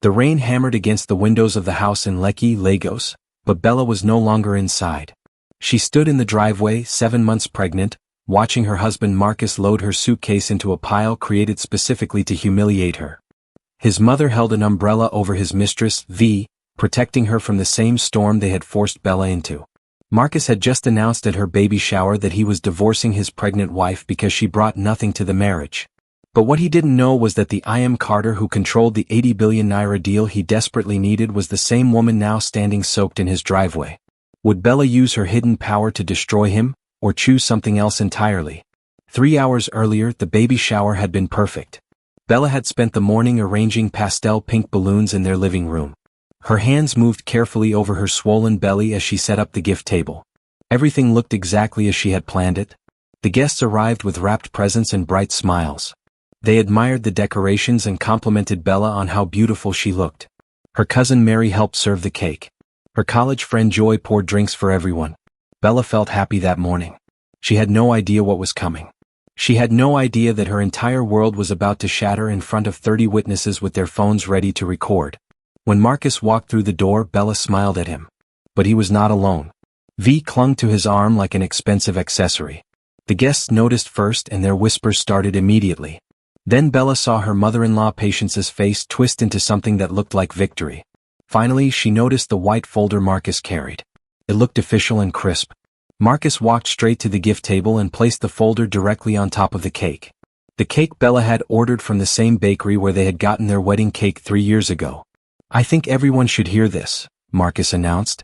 The rain hammered against the windows of the house in Lecce, Lagos, but Bella was no longer inside. She stood in the driveway, 7 months pregnant, watching her husband Marcus load her suitcase into a pile created specifically to humiliate her. His mother held an umbrella over his mistress, V, protecting her from the same storm they had forced Bella into. Marcus had just announced at her baby shower that he was divorcing his pregnant wife because she brought nothing to the marriage. But what he didn't know was that the IM Carter who controlled the 80 billion naira deal he desperately needed was the same woman now standing soaked in his driveway. Would Bella use her hidden power to destroy him, or choose something else entirely? 3 hours earlier, the baby shower had been perfect. Bella had spent the morning arranging pastel pink balloons in their living room. Her hands moved carefully over her swollen belly as she set up the gift table. Everything looked exactly as she had planned it. The guests arrived with wrapped presents and bright smiles. They admired the decorations and complimented Bella on how beautiful she looked. Her cousin Mary helped serve the cake. Her college friend Joy poured drinks for everyone. Bella felt happy that morning. She had no idea what was coming. She had no idea that her entire world was about to shatter in front of 30 witnesses with their phones ready to record. When Marcus walked through the door, Bella smiled at him. But he was not alone. V clung to his arm like an expensive accessory. The guests noticed first and their whispers started immediately. Then Bella saw her mother-in-law Patience's face twist into something that looked like victory. Finally, she noticed the white folder Marcus carried. It looked official and crisp. Marcus walked straight to the gift table and placed the folder directly on top of the cake. The cake Bella had ordered from the same bakery where they had gotten their wedding cake 3 years ago. "I think everyone should hear this," Marcus announced.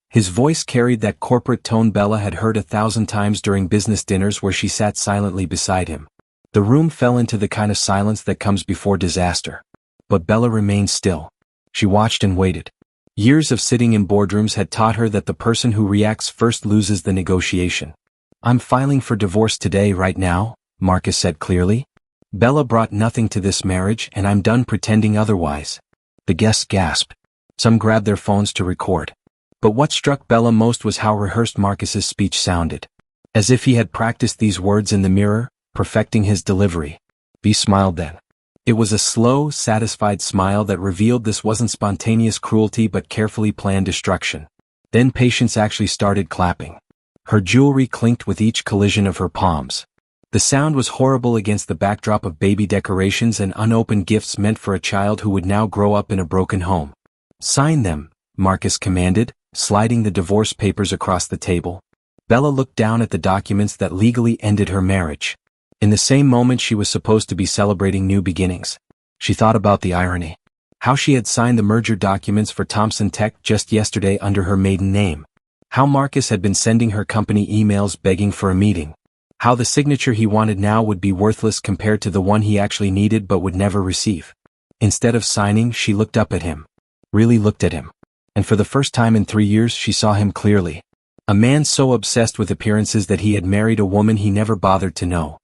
His voice carried that corporate tone Bella had heard 1,000 times during business dinners where she sat silently beside him. The room fell into the kind of silence that comes before disaster. But Bella remained still. She watched and waited. Years of sitting in boardrooms had taught her that the person who reacts first loses the negotiation. "I'm filing for divorce today, right now," Marcus said clearly. "Bella brought nothing to this marriage and I'm done pretending otherwise." The guests gasped. Some grabbed their phones to record. But what struck Bella most was how rehearsed Marcus's speech sounded. As if he had practiced these words in the mirror, perfecting his delivery. V smiled then. It was a slow, satisfied smile that revealed this wasn't spontaneous cruelty but carefully planned destruction. Then Patience actually started clapping. Her jewelry clinked with each collision of her palms. The sound was horrible against the backdrop of baby decorations and unopened gifts meant for a child who would now grow up in a broken home. "Sign them," Marcus commanded, sliding the divorce papers across the table. Bella looked down at the documents that legally ended her marriage. In the same moment she was supposed to be celebrating new beginnings. She thought about the irony. How she had signed the merger documents for Thompson Tech just yesterday under her maiden name. How Marcus had been sending her company emails begging for a meeting. How the signature he wanted now would be worthless compared to the one he actually needed but would never receive. Instead of signing, she looked up at him. Really looked at him. And for the first time in 3 years she saw him clearly. A man so obsessed with appearances that he had married a woman he never bothered to know.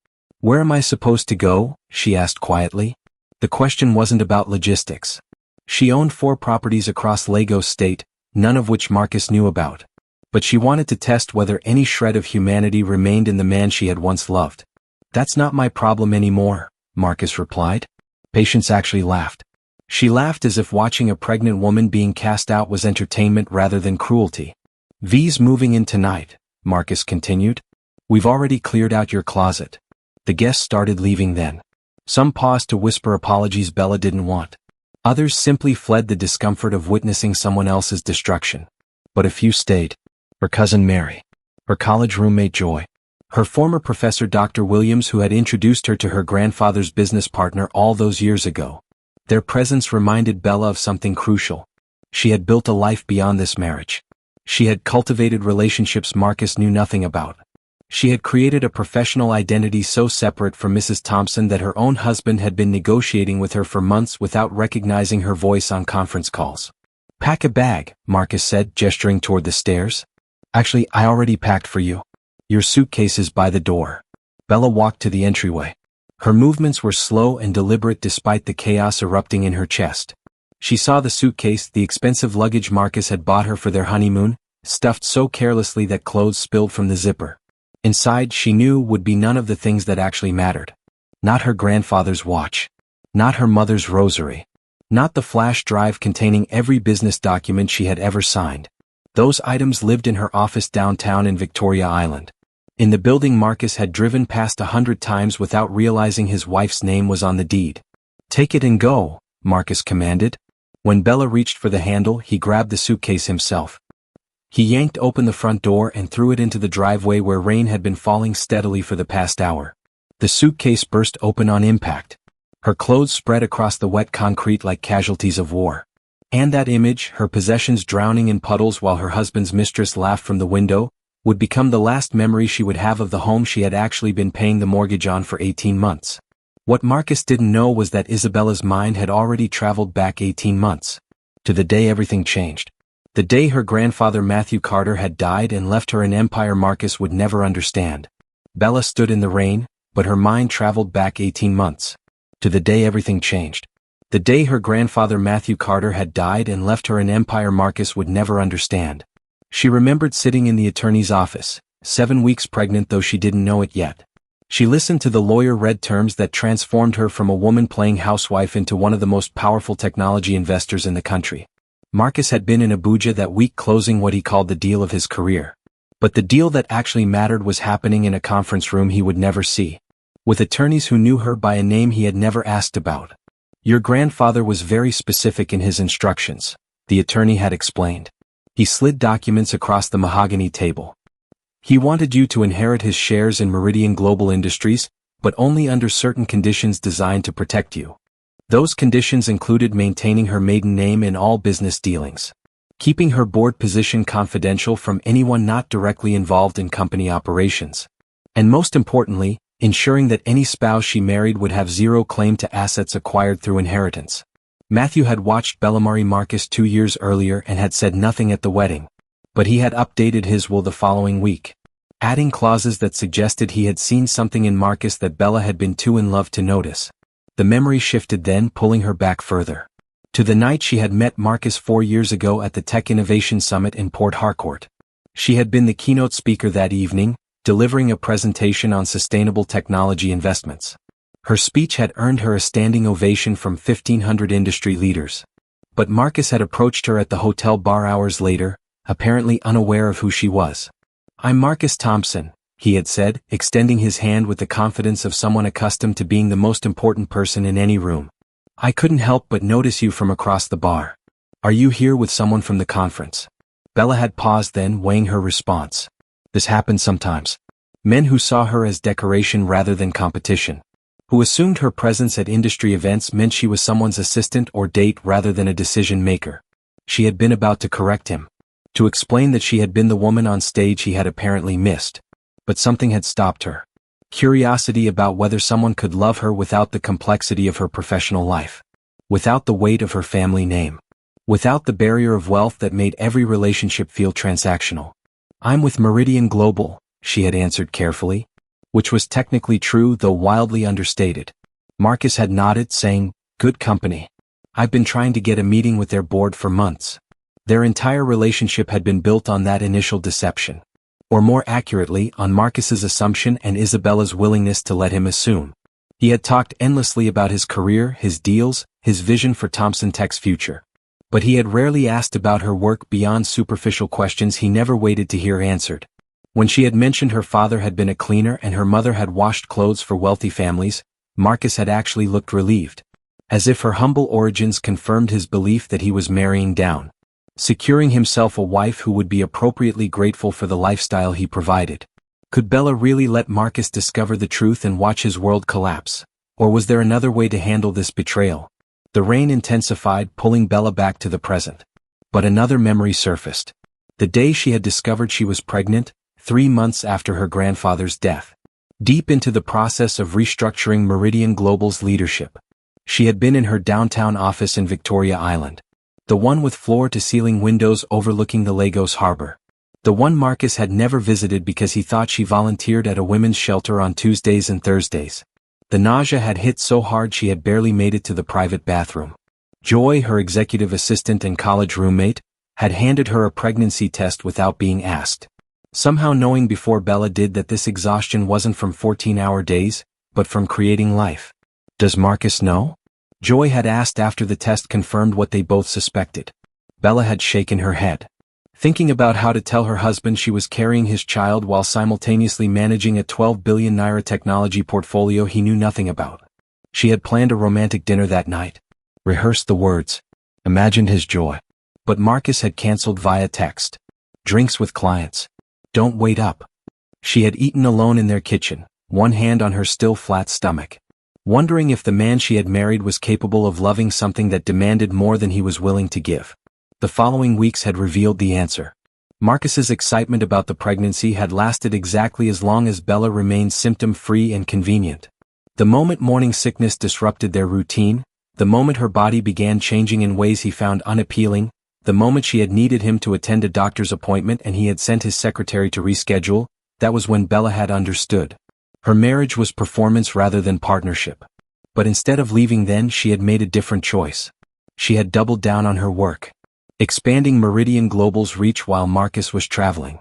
"Where am I supposed to go?" she asked quietly. The question wasn't about logistics. She owned 4 properties across Lagos State, none of which Marcus knew about. But she wanted to test whether any shred of humanity remained in the man she had once loved. "That's not my problem anymore," Marcus replied. Patience actually laughed. She laughed as if watching a pregnant woman being cast out was entertainment rather than cruelty. "V's moving in tonight," Marcus continued. "We've already cleared out your closet." The guests started leaving then. Some paused to whisper apologies Bella didn't want. Others simply fled the discomfort of witnessing someone else's destruction. But a few stayed. Her cousin Mary. Her college roommate Joy. Her former professor Dr. Williams who had introduced her to her grandfather's business partner all those years ago. Their presence reminded Bella of something crucial. She had built a life beyond this marriage. She had cultivated relationships Marcus knew nothing about. She had created a professional identity so separate from Mrs. Thompson that her own husband had been negotiating with her for months without recognizing her voice on conference calls. "Pack a bag," Marcus said, gesturing toward the stairs. "Actually, I already packed for you. Your suitcase is by the door." Bella walked to the entryway. Her movements were slow and deliberate despite the chaos erupting in her chest. She saw the suitcase, the expensive luggage Marcus had bought her for their honeymoon, stuffed so carelessly that clothes spilled from the zipper. Inside, she knew, would be none of the things that actually mattered. Not her grandfather's watch. Not her mother's rosary. Not the flash drive containing every business document she had ever signed. Those items lived in her office downtown in Victoria Island. In the building Marcus had driven past 100 times without realizing his wife's name was on the deed. "Take it and go," Marcus commanded. When Bella reached for the handle, he grabbed the suitcase himself. He yanked open the front door and threw it into the driveway where rain had been falling steadily for the past hour. The suitcase burst open on impact. Her clothes spread across the wet concrete like casualties of war. And that image, her possessions drowning in puddles while her husband's mistress laughed from the window, would become the last memory she would have of the home she had actually been paying the mortgage on for 18 months. What Marcus didn't know was that Isabella's mind had already traveled back 18 months. To the day everything changed. The day her grandfather Matthew Carter had died and left her an empire Marcus would never understand. Bella stood in the rain, but her mind traveled back 18 months. To the day everything changed. The day her grandfather Matthew Carter had died and left her an empire Marcus would never understand. She remembered sitting in the attorney's office, 7 weeks pregnant though she didn't know it yet. She listened to the lawyer read terms that transformed her from a woman playing housewife into one of the most powerful technology investors in the country. Marcus had been in Abuja that week closing what he called the deal of his career. But the deal that actually mattered was happening in a conference room he would never see, with attorneys who knew her by a name he had never asked about. "Your grandfather was very specific in his instructions," the attorney had explained. He slid documents across the mahogany table. "He wanted you to inherit his shares in Meridian Global Industries, but only under certain conditions designed to protect you. Those conditions included maintaining her maiden name in all business dealings, keeping her board position confidential from anyone not directly involved in company operations, and most importantly, ensuring that any spouse she married would have zero claim to assets acquired through inheritance." Matthew had watched Bella marry Marcus 2 years earlier and had said nothing at the wedding, but he had updated his will the following week, adding clauses that suggested he had seen something in Marcus that Bella had been too in love to notice. The memory shifted then, pulling her back further, to the night she had met Marcus 4 years ago at the Tech Innovation Summit in Port Harcourt. She had been the keynote speaker that evening, delivering a presentation on sustainable technology investments. Her speech had earned her a standing ovation from 1,500 industry leaders. But Marcus had approached her at the hotel bar hours later, apparently unaware of who she was. "I'm Marcus Thompson," he had said, extending his hand with the confidence of someone accustomed to being the most important person in any room. "I couldn't help but notice you from across the bar. Are you here with someone from the conference?" Bella had paused then, weighing her response. This happened sometimes. Men who saw her as decoration rather than competition, who assumed her presence at industry events meant she was someone's assistant or date rather than a decision maker. She had been about to correct him, to explain that she had been the woman on stage he had apparently missed. But something had stopped her. Curiosity about whether someone could love her without the complexity of her professional life, without the weight of her family name, without the barrier of wealth that made every relationship feel transactional. "I'm with Meridian Global," she had answered carefully, which was technically true though wildly understated. Marcus had nodded, saying, "Good company. I've been trying to get a meeting with their board for months." Their entire relationship had been built on that initial deception. Or more accurately, on Marcus's assumption and Isabella's willingness to let him assume. He had talked endlessly about his career, his deals, his vision for Thompson Tech's future. But he had rarely asked about her work beyond superficial questions he never waited to hear answered. When she had mentioned her father had been a cleaner and her mother had washed clothes for wealthy families, Marcus had actually looked relieved, as if her humble origins confirmed his belief that he was marrying down, securing himself a wife who would be appropriately grateful for the lifestyle he provided. Could Bella really let Marcus discover the truth and watch his world collapse? Or was there another way to handle this betrayal? The rain intensified, pulling Bella back to the present. But another memory surfaced. The day she had discovered she was pregnant, 3 months after her grandfather's death. Deep into the process of restructuring Meridian Global's leadership. She had been in her downtown office in Victoria Island. The one with floor-to-ceiling windows overlooking the Lagos harbor. The one Marcus had never visited because he thought she volunteered at a women's shelter on Tuesdays and Thursdays. The nausea had hit so hard she had barely made it to the private bathroom. Joy, her executive assistant and college roommate, had handed her a pregnancy test without being asked. Somehow knowing before Bella did that this exhaustion wasn't from 14-hour days, but from creating life. Does Marcus know? Joy had asked after the test confirmed what they both suspected. Bella had shaken her head, thinking about how to tell her husband she was carrying his child while simultaneously managing a 12 billion naira technology portfolio he knew nothing about. She had planned a romantic dinner that night, rehearsed the words, imagined his joy. But Marcus had cancelled via text. Drinks with clients. Don't wait up. She had eaten alone in their kitchen, one hand on her still flat stomach, wondering if the man she had married was capable of loving something that demanded more than he was willing to give. The following weeks had revealed the answer. Marcus's excitement about the pregnancy had lasted exactly as long as Bella remained symptom-free and convenient. The moment morning sickness disrupted their routine, the moment her body began changing in ways he found unappealing, the moment she had needed him to attend a doctor's appointment and he had sent his secretary to reschedule, that was when Bella had understood. Her marriage was performance rather than partnership. But instead of leaving then, she had made a different choice. She had doubled down on her work, expanding Meridian Global's reach while Marcus was traveling,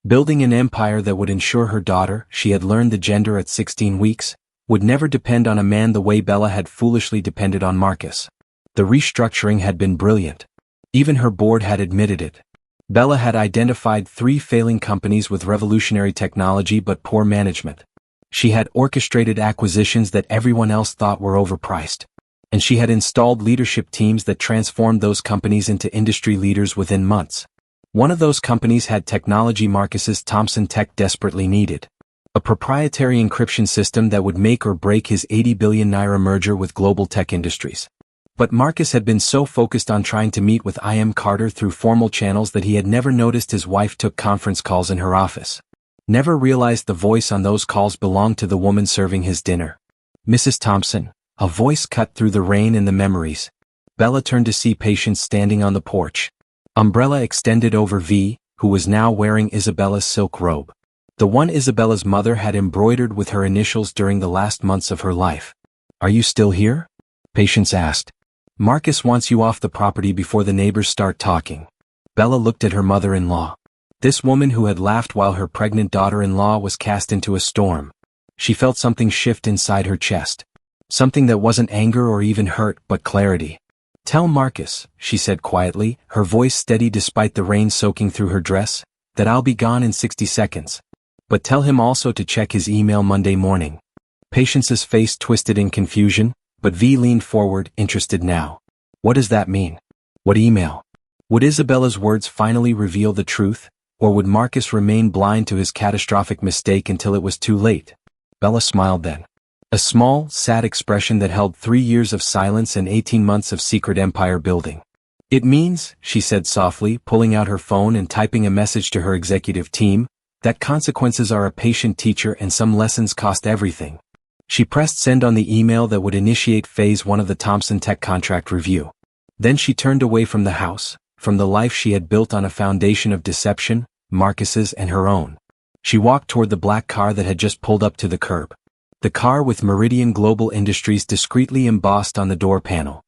building an empire that would ensure her daughter, she had learned the gender at 16 weeks, would never depend on a man the way Bella had foolishly depended on Marcus. The restructuring had been brilliant. Even her board had admitted it. Bella had identified 3 failing companies with revolutionary technology but poor management. She had orchestrated acquisitions that everyone else thought were overpriced. And she had installed leadership teams that transformed those companies into industry leaders within months. One of those companies had technology Marcus's Thompson Tech desperately needed. A proprietary encryption system that would make or break his 80 billion naira merger with Global Tech Industries. But Marcus had been so focused on trying to meet with I.M. Carter through formal channels that he had never noticed his wife took conference calls in her office. Never realized the voice on those calls belonged to the woman serving his dinner. Mrs. Thompson, a voice cut through the rain and the memories. Bella turned to see Patience standing on the porch. Umbrella extended over V, who was now wearing Isabella's silk robe. The one Isabella's mother had embroidered with her initials during the last months of her life. Are you still here? Patience asked. Marcus wants you off the property before the neighbors start talking. Bella looked at her mother-in-law. This woman who had laughed while her pregnant daughter-in-law was cast into a storm. She felt something shift inside her chest. Something that wasn't anger or even hurt, but clarity. Tell Marcus, she said quietly, her voice steady despite the rain soaking through her dress, that I'll be gone in 60 seconds. But tell him also to check his email Monday morning. Patience's face twisted in confusion, but V leaned forward, interested now. What does that mean? What email? Would Isabella's words finally reveal the truth, or would Marcus remain blind to his catastrophic mistake until it was too late? Bella smiled then. A small, sad expression that held 3 years of silence and 18 months of secret empire building. It means, she said softly, pulling out her phone and typing a message to her executive team, that consequences are a patient teacher and some lessons cost everything. She pressed send on the email that would initiate phase 1 of the Thompson Tech contract review. Then she turned away from the house, from the life she had built on a foundation of deception, Marcus's and her own. She walked toward the black car that had just pulled up to the curb. The car with Meridian Global Industries discreetly embossed on the door panel.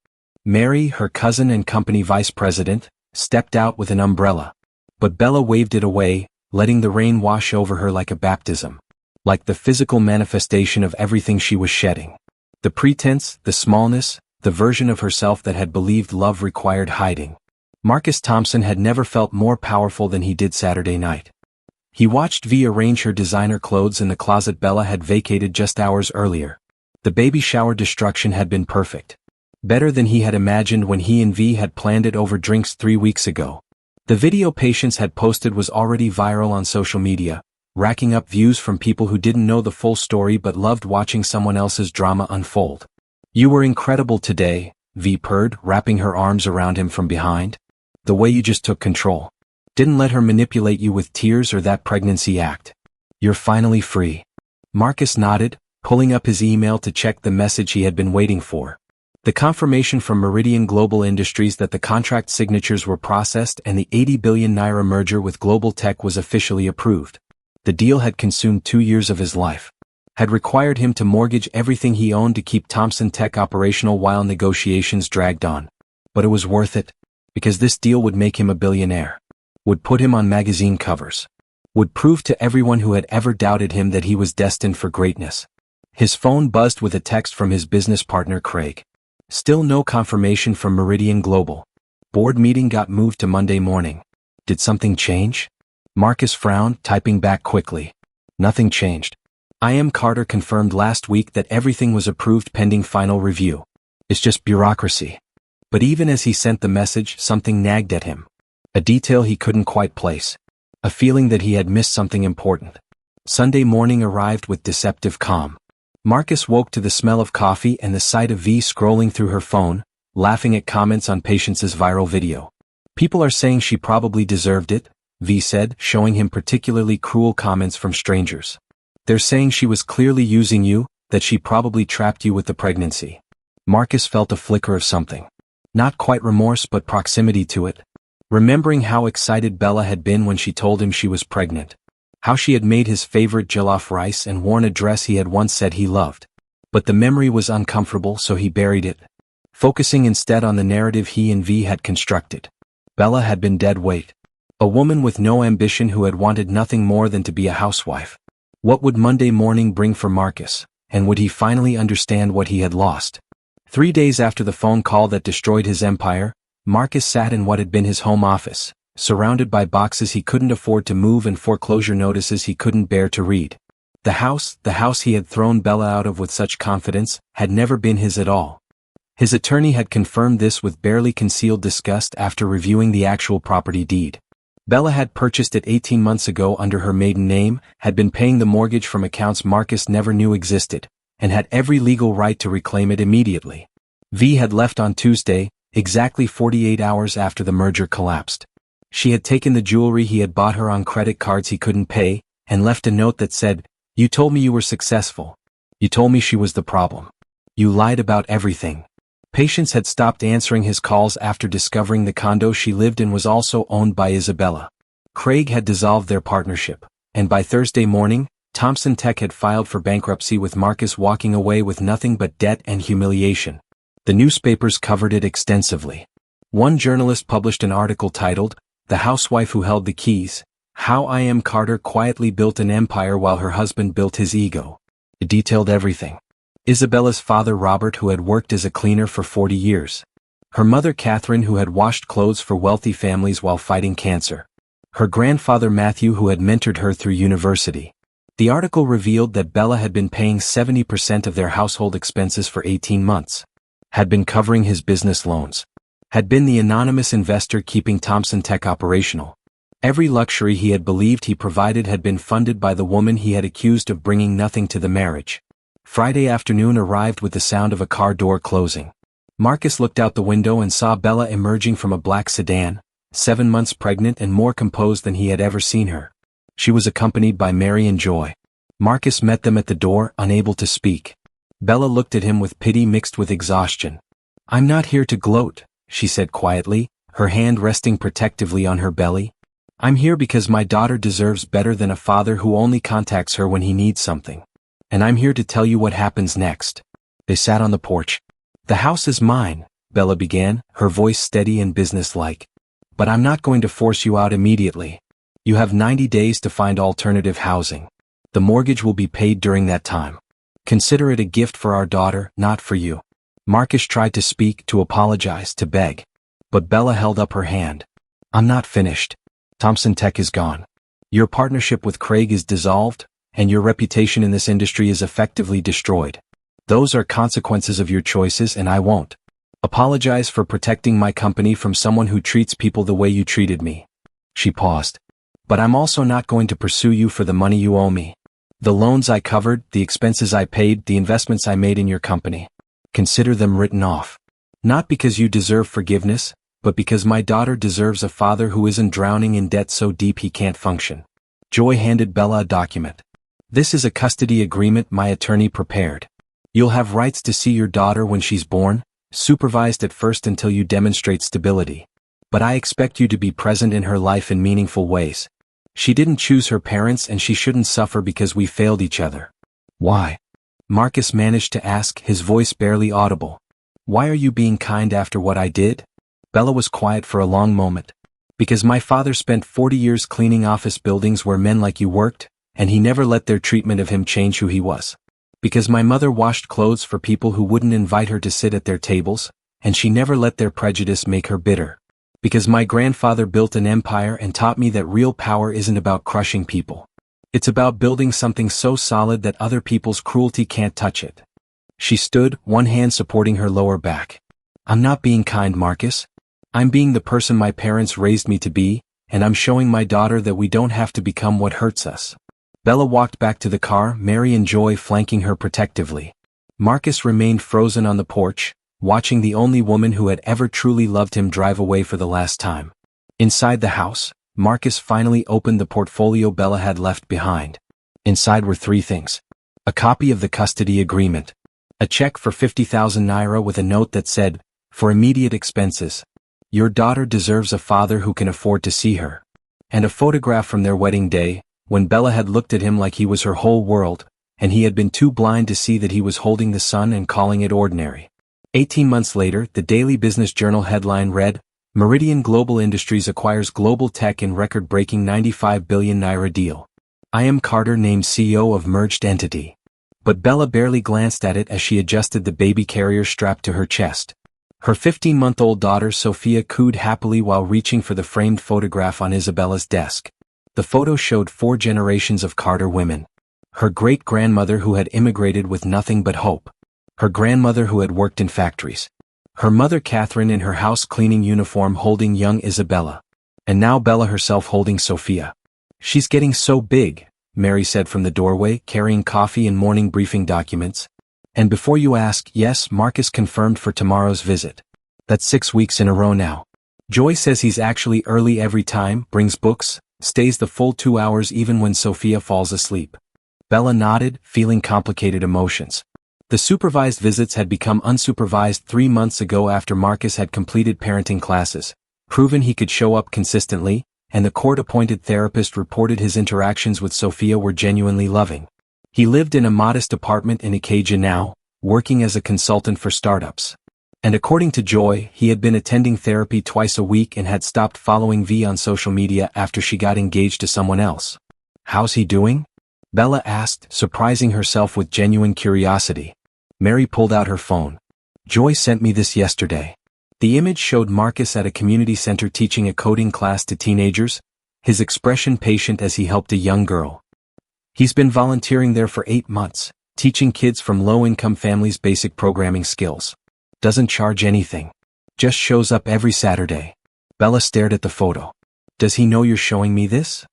Mary, her cousin and company vice president, stepped out with an umbrella. But Bella waved it away, letting the rain wash over her like a baptism. Like the physical manifestation of everything she was shedding. The pretense, the smallness, the version of herself that had believed love required hiding. Marcus Thompson had never felt more powerful than he did Saturday night. He watched V arrange her designer clothes in the closet Bella had vacated just hours earlier. The baby shower destruction had been perfect. Better than he had imagined when he and V had planned it over drinks 3 weeks ago. The video Patience had posted was already viral on social media, racking up views from people who didn't know the full story but loved watching someone else's drama unfold. You were incredible today, V purred, wrapping her arms around him from behind. The way you just took control. Didn't let her manipulate you with tears or that pregnancy act. You're finally free. Marcus nodded, pulling up his email to check the message he had been waiting for. The confirmation from Meridian Global Industries that the contract signatures were processed and the 80 billion naira merger with Global Tech was officially approved. The deal had consumed 2 years of his life. Had required him to mortgage everything he owned to keep Thompson Tech operational while negotiations dragged on. But it was worth it. Because this deal would make him a billionaire. Would put him on magazine covers. Would prove to everyone who had ever doubted him that he was destined for greatness. His phone buzzed with a text from his business partner Craig. Still no confirmation from Meridian Global. Board meeting got moved to Monday morning. Did something change? Marcus frowned, typing back quickly. Nothing changed. Carter confirmed last week that everything was approved pending final review. It's just bureaucracy. But even as he sent the message, something nagged at him. A detail he couldn't quite place. A feeling that he had missed something important. Sunday morning arrived with deceptive calm. Marcus woke to the smell of coffee and the sight of V scrolling through her phone, laughing at comments on Patience's viral video. People are saying she probably deserved it, V said, showing him particularly cruel comments from strangers. They're saying she was clearly using you, that she probably trapped you with the pregnancy. Marcus felt a flicker of something. Not quite remorse but proximity to it. Remembering how excited Bella had been when she told him she was pregnant. How she had made his favorite jollof rice and worn a dress he had once said he loved. But the memory was uncomfortable, so he buried it. Focusing instead on the narrative he and V had constructed. Bella had been dead weight. A woman with no ambition who had wanted nothing more than to be a housewife. What would Monday morning bring for Marcus, and would he finally understand what he had lost? 3 days after the phone call that destroyed his empire, Marcus sat in what had been his home office, surrounded by boxes he couldn't afford to move and foreclosure notices he couldn't bear to read. The house he had thrown Bella out of with such confidence, had never been his at all. His attorney had confirmed this with barely concealed disgust after reviewing the actual property deed. Bella had purchased it 18 months ago under her maiden name, had been paying the mortgage from accounts Marcus never knew existed, and had every legal right to reclaim it immediately. V had left on Tuesday, exactly 48 hours after the merger collapsed. She had taken the jewelry he had bought her on credit cards he couldn't pay, and left a note that said, "You told me you were successful. You told me she was the problem. You lied about everything." Patience had stopped answering his calls after discovering the condo she lived in was also owned by Isabella. Craig had dissolved their partnership, and by Thursday morning, Thompson Tech had filed for bankruptcy with Marcus walking away with nothing but debt and humiliation. The newspapers covered it extensively. One journalist published an article titled, "The Housewife Who Held the Keys, How Carter Quietly Built an Empire While Her Husband Built His Ego." It detailed everything. Isabella's father Robert, who had worked as a cleaner for 40 years. Her mother Catherine, who had washed clothes for wealthy families while fighting cancer. Her grandfather Matthew, who had mentored her through university. The article revealed that Bella had been paying 70% of their household expenses for 18 months. Had been covering his business loans. Had been the anonymous investor keeping Thompson Tech operational. Every luxury he had believed he provided had been funded by the woman he had accused of bringing nothing to the marriage. Friday afternoon arrived with the sound of a car door closing. Marcus looked out the window and saw Bella emerging from a black sedan, 7 months pregnant and more composed than he had ever seen her. She was accompanied by Mary and Joy. Marcus met them at the door, unable to speak. Bella looked at him with pity mixed with exhaustion. "I'm not here to gloat," she said quietly, her hand resting protectively on her belly. "I'm here because my daughter deserves better than a father who only contacts her when he needs something. And I'm here to tell you what happens next." They sat on the porch. "The house is mine," Bella began, her voice steady and businesslike. "But I'm not going to force you out immediately. You have 90 days to find alternative housing. The mortgage will be paid during that time. Consider it a gift for our daughter, not for you." Marcus tried to speak, to apologize, to beg. But Bella held up her hand. "I'm not finished. Thompson Tech is gone. Your partnership with Craig is dissolved, and your reputation in this industry is effectively destroyed. Those are consequences of your choices, and I won't apologize for protecting my company from someone who treats people the way you treated me." She paused. "But I'm also not going to pursue you for the money you owe me. The loans I covered, the expenses I paid, the investments I made in your company. Consider them written off. Not because you deserve forgiveness, but because my daughter deserves a father who isn't drowning in debt so deep he can't function." Joy handed Bella a document. "This is a custody agreement my attorney prepared. You'll have rights to see your daughter when she's born, supervised at first until you demonstrate stability. But I expect you to be present in her life in meaningful ways. She didn't choose her parents and she shouldn't suffer because we failed each other." "Why?" Marcus managed to ask, his voice barely audible. "Why are you being kind after what I did?" Bella was quiet for a long moment. "Because my father spent 40 years cleaning office buildings where men like you worked, and he never let their treatment of him change who he was. Because my mother washed clothes for people who wouldn't invite her to sit at their tables, and she never let their prejudice make her bitter. Because my grandfather built an empire and taught me that real power isn't about crushing people. It's about building something so solid that other people's cruelty can't touch it. She stood, one hand supporting her lower back. I'm not being kind, Marcus. I'm being the person my parents raised me to be, and I'm showing my daughter that we don't have to become what hurts us. Bella walked back to the car, Mary and Joy flanking her protectively. Marcus remained frozen on the porch, watching the only woman who had ever truly loved him drive away for the last time. Inside the house, Marcus finally opened the portfolio Bella had left behind. Inside were three things. A copy of the custody agreement. A check for 50,000 naira with a note that said, "For immediate expenses. Your daughter deserves a father who can afford to see her." And a photograph from their wedding day, when Bella had looked at him like he was her whole world, and he had been too blind to see that he was holding the sun and calling it ordinary. 18 months later, the Daily Business Journal headline read, Meridian Global Industries acquires global tech in record-breaking 95 billion naira deal. I am Carter named CEO of merged entity. But Bella barely glanced at it as she adjusted the baby carrier strapped to her chest. Her 15-month-old daughter Sophia cooed happily while reaching for the framed photograph on Isabella's desk. The photo showed 4 generations of Carter women. Her great-grandmother who had immigrated with nothing but hope. Her grandmother who had worked in factories. Her mother Catherine in her house-cleaning uniform holding young Isabella. And now Bella herself holding Sophia. She's getting so big, Mary said from the doorway, carrying coffee and morning briefing documents. And before you ask, yes, Marcus confirmed for tomorrow's visit. That's 6 weeks in a row now. Joy says he's actually early every time, brings books, stays the full 2 hours even when Sophia falls asleep. Bella nodded, feeling complicated emotions. The supervised visits had become unsupervised 3 months ago after Marcus had completed parenting classes, proven he could show up consistently, and the court-appointed therapist reported his interactions with Sophia were genuinely loving. He lived in a modest apartment in Ikeja now, working as a consultant for startups. And according to Joy, he had been attending therapy twice a week and had stopped following V on social media after she got engaged to someone else. How's he doing? Bella asked, surprising herself with genuine curiosity. Mary pulled out her phone. Joy sent me this yesterday. The image showed Marcus at a community center teaching a coding class to teenagers, his expression patient as he helped a young girl. He's been volunteering there for 8 months, teaching kids from low-income families basic programming skills. Doesn't charge anything. Just shows up every Saturday. Bella stared at the photo. Does he know you're showing me this?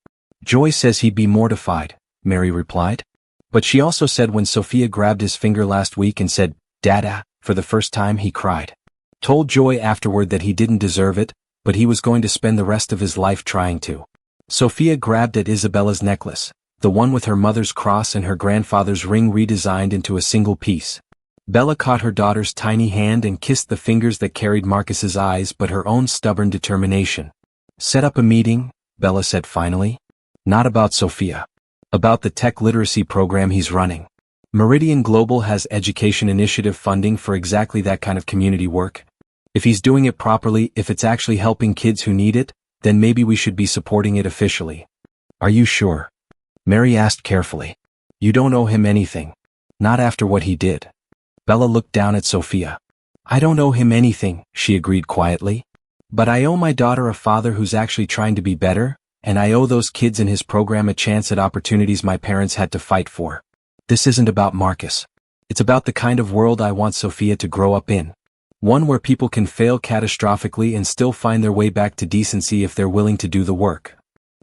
Joy says he'd be mortified, Mary replied. But she also said when Sophia grabbed his finger last week and said, Dada, for the first time he cried. Told Joy afterward that he didn't deserve it, but he was going to spend the rest of his life trying to. Sophia grabbed at Isabella's necklace, the one with her mother's cross and her grandfather's ring redesigned into a single piece. Bella caught her daughter's tiny hand and kissed the fingers that carried Marcus's eyes but her own stubborn determination. Set up a meeting, Bella said finally. Not about Sophia. About the tech literacy program he's running. Meridian Global has education initiative funding for exactly that kind of community work. If he's doing it properly, if it's actually helping kids who need it, then maybe we should be supporting it officially. Are you sure? Mary asked carefully. You don't owe him anything. Not after what he did. Bella looked down at Sophia. I don't owe him anything, she agreed quietly. But I owe my daughter a father who's actually trying to be better, and I owe those kids in his program a chance at opportunities my parents had to fight for. This isn't about Marcus. It's about the kind of world I want Sophia to grow up in. One where people can fail catastrophically and still find their way back to decency if they're willing to do the work.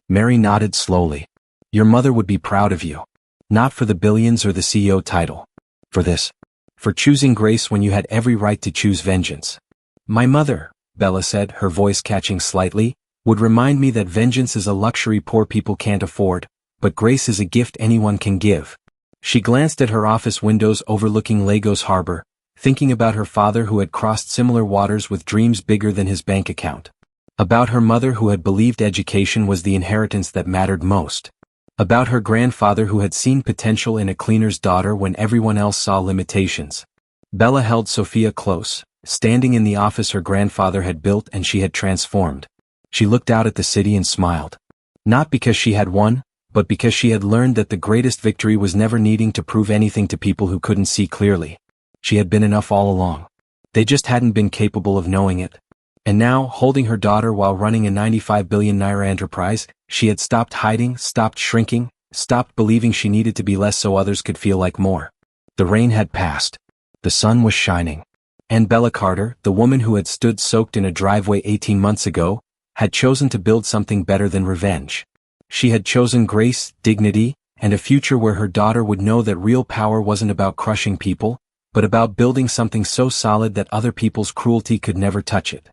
Mary nodded slowly. Your mother would be proud of you. Not for the billions or the CEO title. For this. For choosing grace when you had every right to choose vengeance. My mother, Bella said, her voice catching slightly, would remind me that vengeance is a luxury poor people can't afford, but grace is a gift anyone can give. She glanced at her office windows overlooking Lagos Harbor, thinking about her father who had crossed similar waters with dreams bigger than his bank account. About her mother who had believed education was the inheritance that mattered most. About her grandfather who had seen potential in a cleaner's daughter when everyone else saw limitations. Bella held Sophia close, standing in the office her grandfather had built and she had transformed. She looked out at the city and smiled. Not because she had won, but because she had learned that the greatest victory was never needing to prove anything to people who couldn't see clearly. She had been enough all along. They just hadn't been capable of knowing it. And now, holding her daughter while running a 95 billion naira enterprise, she had stopped hiding, stopped shrinking, stopped believing she needed to be less so others could feel like more. The rain had passed. The sun was shining. And Bella Carter, the woman who had stood soaked in a driveway 18 months ago, had chosen to build something better than revenge. She had chosen grace, dignity, and a future where her daughter would know that real power wasn't about crushing people, but about building something so solid that other people's cruelty could never touch it.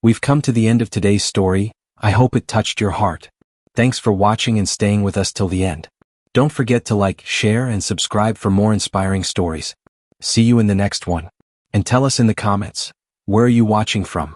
We've come to the end of today's story. I hope it touched your heart. Thanks for watching and staying with us till the end. Don't forget to like, share, and subscribe for more inspiring stories. See you in the next one. And tell us in the comments, where are you watching from?